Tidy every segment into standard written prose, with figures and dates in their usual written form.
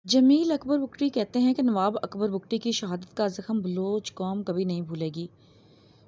जमील अकबर बुगटी कहते हैं कि नवाब अकबर बुगटी की शहादत का जख्म बलोच कौम कभी नहीं भूलेगी।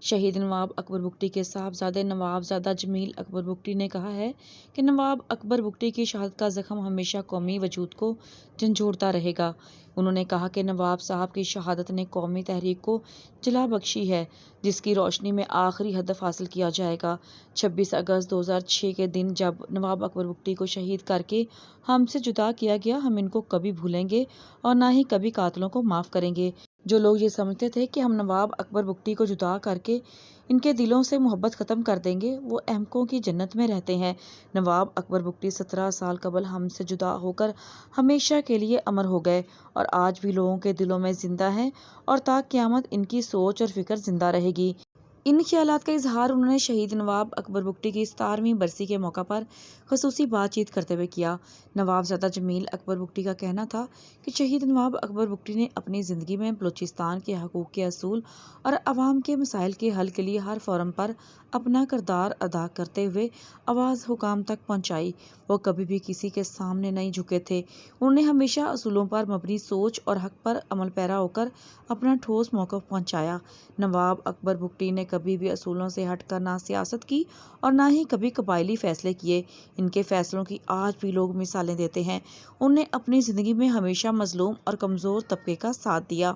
शहीद नवाब अकबर बुगटी के साहबजादे नवाबजादा जमील अकबर बुगटी ने कहा है कि नवाब अकबर बुगटी की शहादत का जख्म हमेशा कौमी वजूद को झंझोड़ता रहेगा। उन्होंने कहा कि नवाब साहब की शहादत ने कौमी तहरीक को जला बख्शी है, जिसकी रोशनी में आखिरी हदफ हासिल किया जाएगा। 26 अगस्त 2006 के दिन जब नवाब अकबर बुगटी को शहीद करके हमसे जुदा किया गया, हम इनको कभी भूलेंगे और ना ही कभी कातलों को माफ़ करेंगे। जो लोग ये समझते थे कि हम नवाब अकबर बुगटी को जुदा करके इनके दिलों से मोहब्बत ख़त्म कर देंगे, वो अहमकों की जन्नत में रहते हैं। नवाब अकबर बुगटी 17 साल कबल हमसे जुदा होकर हमेशा के लिए अमर हो गए और आज भी लोगों के दिलों में ज़िंदा हैं और ता क़यामत इनकी सोच और फ़िक्र ज़िंदा रहेगी। इन ख्यालात का इजहार उन्होंने शहीद नवाब अकबर बुगटी की 17वीं बरसी के मौका पर खसूसी बातचीत करते हुए किया। नवाबजादा जमील अकबर बुगटी का कहना था कि शहीद नवाब अकबर बुगटी ने अपनी ज़िंदगी में बलूचिस्तान के हकूक़ के असूल और अवाम के मसाइल के हल के लिए हर फोरम पर अपना किरदार अदा करते हुए आवाज़ हुकाम तक पहुँचाई। वो कभी भी किसी के सामने नहीं झुके थे। उन्होंने हमेशा असूलों पर मबनी सोच और हक पर अमल पैरा होकर अपना ठोस मौक़िफ़ पहुँचाया। नवाब अकबर बुगटी ने कभी भी असूलों से हटकर ना सियासत की और ना ही कभी कबायली फैसले किए। इनके फैसलों की आज भी लोग मिसालें देते हैं। उन्होंने अपनी ज़िंदगी में हमेशा मजलूम और कमज़ोर तबके का साथ दिया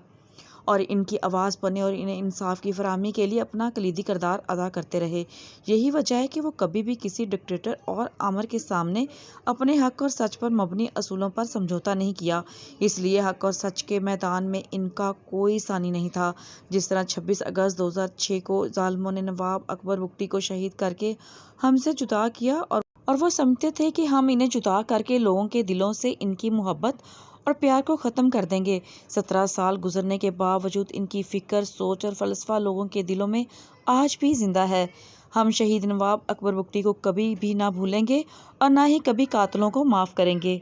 और इनकी आवाज़ बनने और इन्हें इंसाफ की फराहमी के लिए अपना कलीदी किरदार अदा करते रहे। यही वजह है कि वो कभी भी किसी डिक्टेटर और आमर के सामने अपने हक और सच पर मबनी असूलों पर समझौता नहीं किया। इसलिए हक और सच के मैदान में इनका कोई सानी नहीं था। जिस तरह 26 अगस्त 2006 को जालिमों ने नवाब अकबर बुगटी को शहीद करके हमसे जुदा किया और वो समझते थे कि हम इन्हें जुदा करके लोगों के दिलों से इनकी मोहब्बत और प्यार को ख़त्म कर देंगे। 17 साल गुजरने के बावजूद इनकी फ़िक्र, सोच और फ़लसफ़ा लोगों के दिलों में आज भी ज़िंदा है। हम शहीद नवाब अकबर बुगटी को कभी भी ना भूलेंगे और ना ही कभी कातलों को माफ़ करेंगे।